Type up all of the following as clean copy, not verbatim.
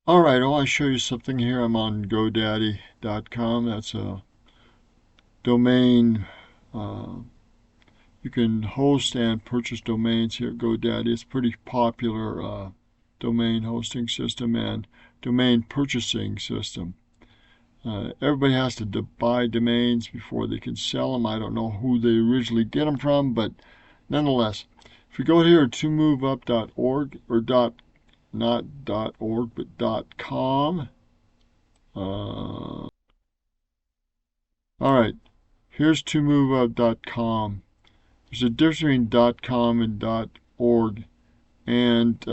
Alright, I want to show you something here. I'm on GoDaddy.com. That's a domain. Uh, you can host and purchase domains here at GoDaddy. It's a pretty popular domain hosting system and domain purchasing system. Everybody has to buy domains before they can sell them. I don't know who they originally get them from, but nonetheless, if you go here to moveup.org or not .org but .com. All right, here's tomoveup.com. There's a difference between .com and .org, and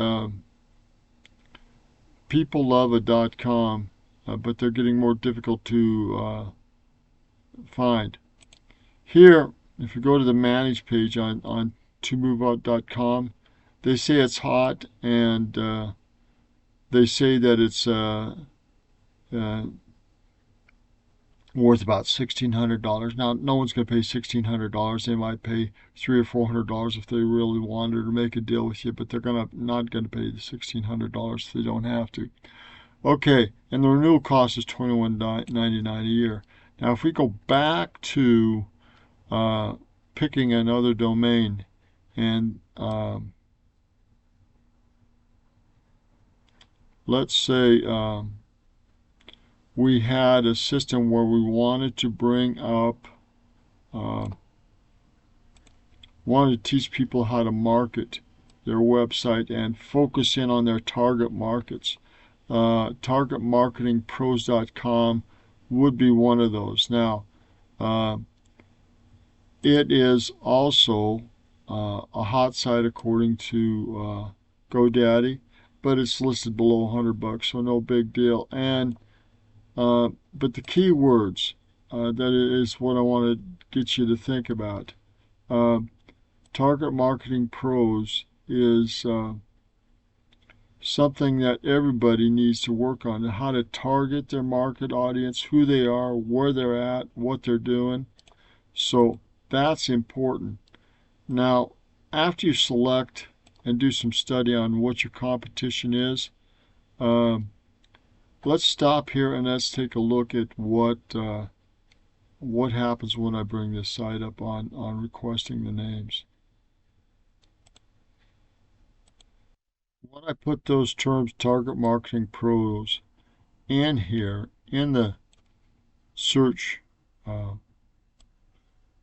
people love a .com, but they're getting more difficult to find. Here, if you go to the manage page on tomoveup.com, they say it's hot, and they say that it's uh, worth about $1,600. Now, no one's going to pay $1,600. They might pay $300 or $400 if they really wanted to make a deal with you, but they're not going to pay the $1,600 if they don't have to. Okay, and the renewal cost is $21.99 a year. Now, if we go back to picking another domain, and let's say we had a system where we wanted to bring up uh, wanted to teach people how to market their website and focus in on their target markets. Targetmarketingpros.com would be one of those. Now, it is also a hot site according to GoDaddy, but it's listed below $100, so no big deal. And but the keywords that is what I want to get you to think about. Target Marketing Pros is something that everybody needs to work on, how to target their market audience, who they are, where they're at, what they're doing. So that's important. Now, after you select and do some study on what your competition is, let's stop here and let's take a look at what happens when I bring this site up on requesting the names. When I put those terms, Target Marketing Pros, in here in the search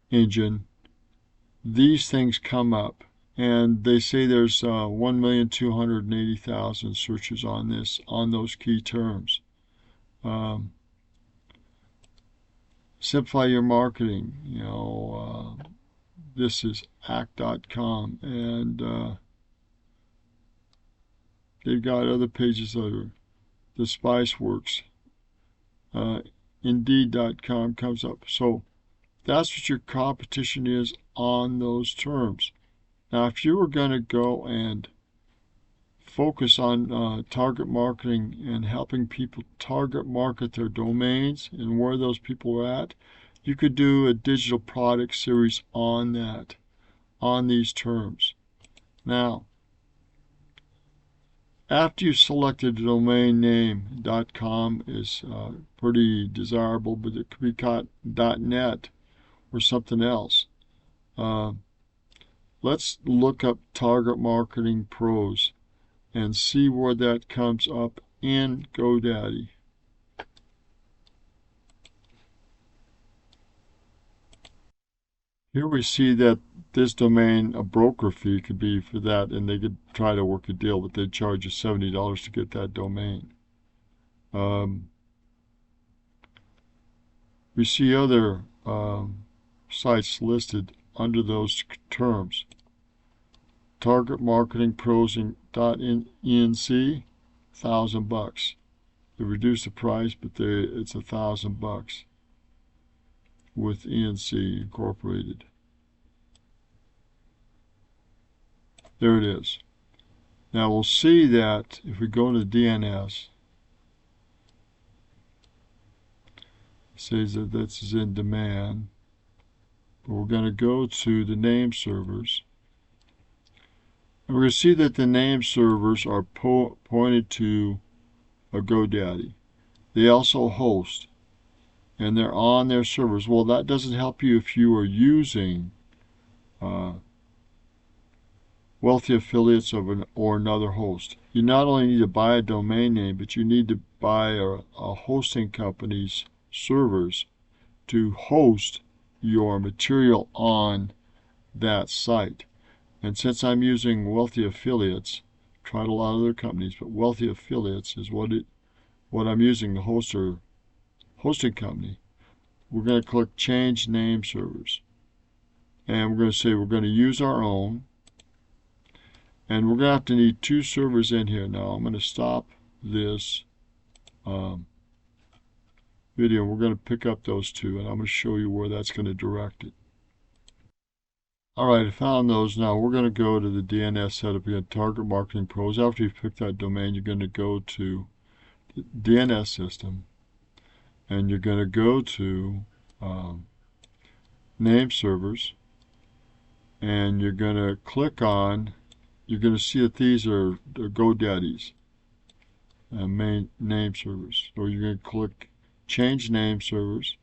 engine, these things come up, and they say there's 1,280,000 searches on those key terms. Simplify your marketing. This is act.com, and they've got other pages that are the Spiceworks. Indeed.com comes up. So that's what your competition is on those terms. Now, if you were going to go and focus on target marketing and helping people target market their domains and where those people are at, you could do a digital product series on that, on these terms. Now, after you've selected a domain name, .com is pretty desirable, but it could be .net or something else. Let's look up Target Marketing Pros and see where that comes up in GoDaddy. Here we see that this domain, a broker fee could be for that, and they could try to work a deal, but they'd charge you $70 to get that domain. We see other sites listed under those terms. Target Marketing Pros .enc, $1,000. They reduced the price, but it's $1,000 with ENC Incorporated. There it is. Now we'll see that if we go into DNS, it says that this is in demand. But we're going to go to the name servers. And we're going to see that the name servers are pointed to of GoDaddy. They also host, and they're on their servers. Well, that doesn't help you if you are using Wealthy Affiliates or another host. You not only need to buy a domain name, but you need to buy a hosting company's servers to host your material on that site. And since I'm using Wealthy Affiliates, tried a lot of other companies, but Wealthy Affiliates is what I'm using, the hosting company. We're going to click Change Name Servers. And we're going to say we're going to use our own. And we're going to have to need 2 servers in here. Now I'm going to stop this video. We're going to pick up those 2, and I'm going to show you where that's going to direct it. Alright, I found those. Now we're going to go to the DNS setup again, Target Marketing Pros. After you've picked that domain, you're going to go to the DNS system, and you're going to go to Name Servers, and you're going to click on, you're going to see that these are GoDaddy's main name servers. So you're going to click Change Name Servers.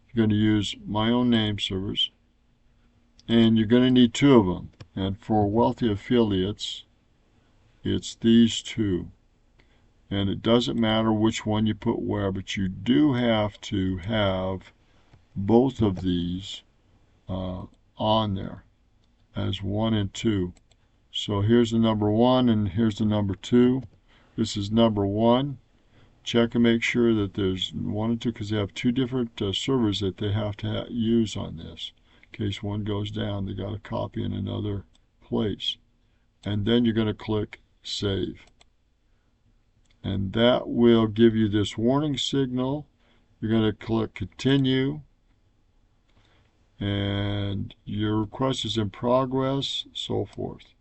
You're going to use My Own Name Servers, and you're going to need 2 of them. And for Wealthy Affiliates, it's these 2. And it doesn't matter which one you put where, but you do have to have both of these on there as 1 and 2. So here's the number 1 and here's the number 2. This is number 1. Check and make sure that there's 1 and 2, because they have 2 different servers that they have to use on this. In case one goes down, they got a copy in another place. And then you're going to click Save. And that will give you this warning signal. You're going to click Continue. And your request is in progress, so forth.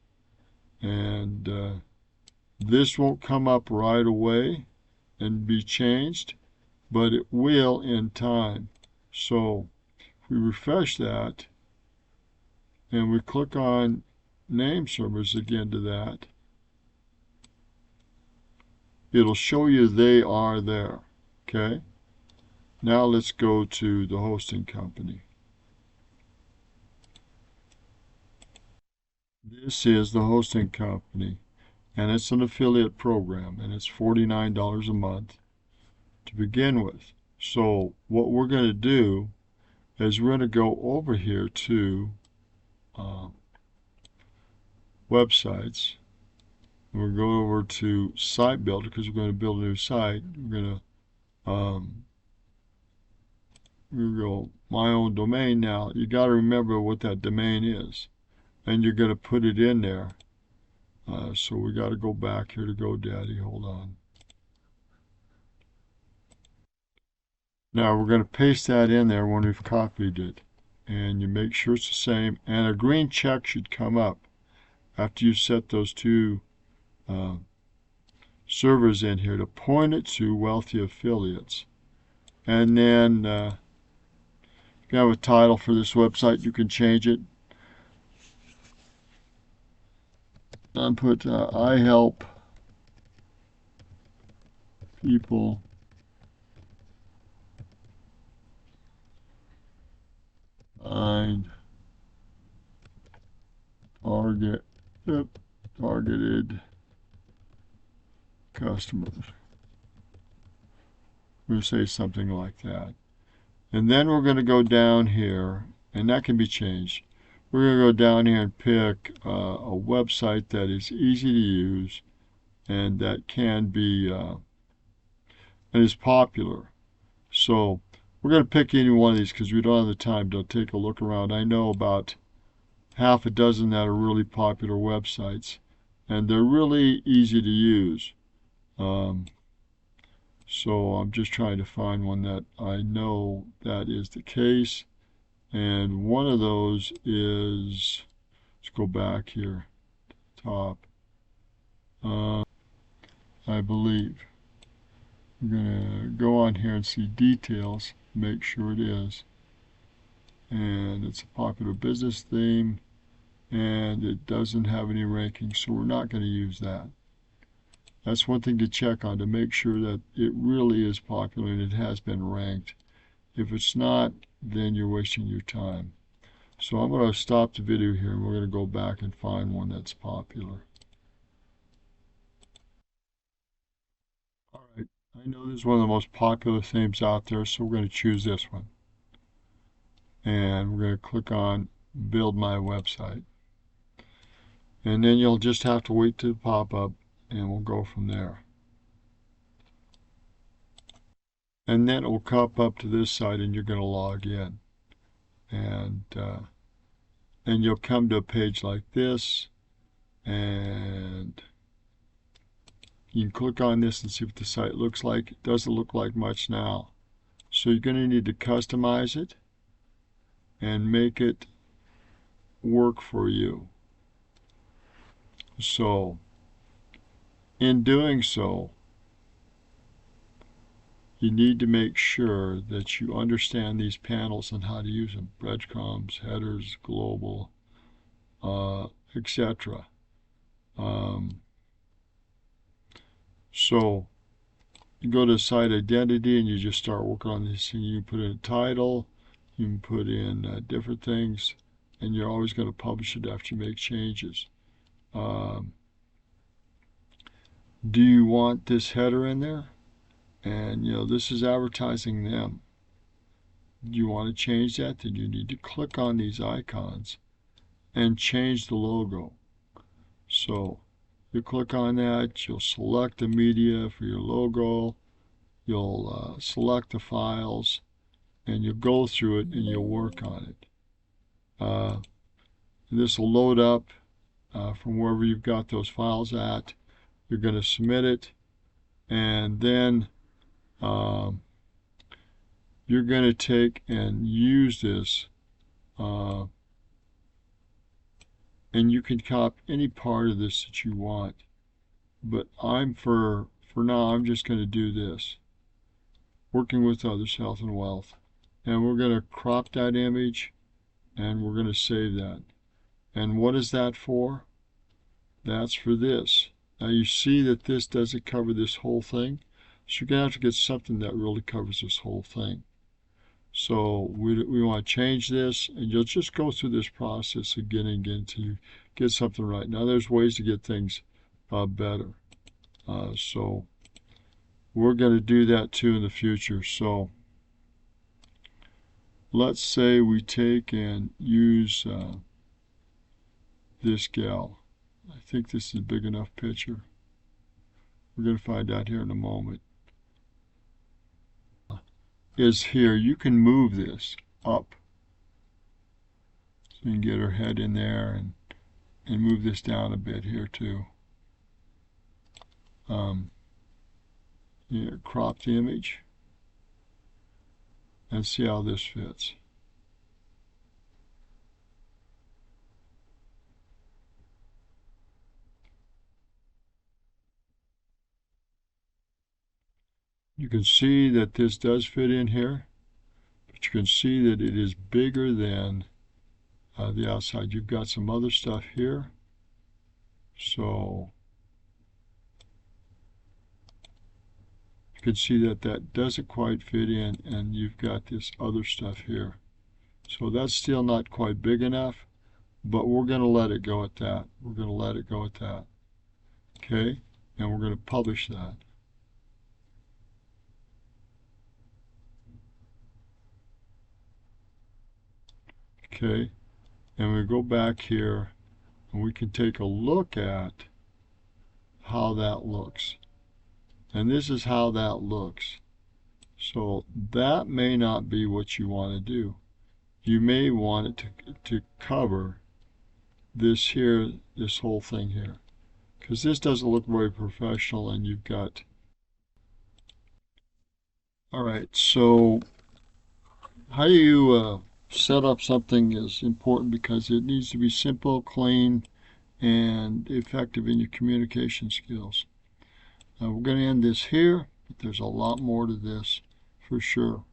And this won't come up right away and be changed, but it will in time. So if we refresh that and we click on Name Servers again to that, it'll show you they are there. Okay? Now let's go to the hosting company. This is the hosting company, and it's an affiliate program, and it's $49 a month to begin with. So what we're going to do is we're going to go over here to websites. We'll go over to Site Builder, because we're going to build a new site. We're going to go My Own Domain. Now you got to remember what that domain is, and you're going to put it in there. So we got to go back here to GoDaddy. Hold on. Now we're going to paste that in there when we've copied it, and you make sure it's the same, and a green check should come up after you set those 2 servers in here to point it to Wealthy Affiliates. And then if you have a title for this website, you can change it. I put I help people find targeted customers. We'll say something like that. And then we're going to go down here, and that can be changed. We're going to go down here and pick a website that is easy to use and that can be and is popular. So we're going to pick any one of these because we don't have the time to take a look around. I know about half a dozen that are really popular websites, and they're really easy to use. So I'm just trying to find one that I know that is the case. And one of those is, let's go back here, top, I believe. I'm going to go on here and see details, make sure it is. And it's a popular business theme, and it doesn't have any ranking, so we're not going to use that. That's one thing to check on to make sure that it really is popular and it has been ranked. If it's not, then you're wasting your time. So I'm going to stop the video here and we're going to go back and find one that's popular. All right, I know this is one of the most popular themes out there, so we're going to choose this one. And we're going to click on Build My Website. And then you'll just have to wait to pop up and we'll go from there. And then it will come up to this site and you're going to log in. And you'll come to a page like this, and you can click on this and see what the site looks like. It doesn't look like much now. So you're going to need to customize it and make it work for you. So in doing so, you need to make sure that you understand these panels and how to use them. Breadcrumbs, headers, global, etc. So you go to site identity and you just start working on this thing. You can put in a title, you can put in different things, and you're always going to publish it after you make changes. Do you want this header in there? And this is advertising them. Do you want to change that? Then you need to click on these icons and change the logo. So you click on that, you'll select the media for your logo, you'll select the files, and you'll go through it and you'll work on it. This will load up from wherever you've got those files at. You're going to submit it, and then you're going to take and use this, and you can copy any part of this that you want. But for now, I'm just going to do this. Working with others, health and wealth. And we're going to crop that image, and we're going to save that. And what is that for? That's for this. Now you see that this doesn't cover this whole thing. So you're going to have to get something that really covers this whole thing. So we want to change this, and you'll just go through this process again and again until you get something right. Now there's ways to get things better. So we're going to do that too in the future. So let's say we take and use this gal. I think this is a big enough picture. We're going to find out here in a moment. Is here. You can move this up. So you can get her head in there and move this down a bit here too. Crop the image and see how this fits. You can see that this does fit in here, but you can see that it is bigger than the outside. You've got some other stuff here, so you can see that that doesn't quite fit in, and you've got this other stuff here. So that's still not quite big enough, but we're going to let it go at that. We're going to let it go at that. Okay, and we're going to publish that. Okay, and we go back here and we can take a look at how that looks. And this is how that looks. So that may not be what you want to do. You may want it to cover this here, this whole thing here, because this doesn't look very professional, and you've got. All right, so how you set up something is important because it needs to be simple, clean, and effective in your communication skills. We're going to end this here, but there's a lot more to this for sure.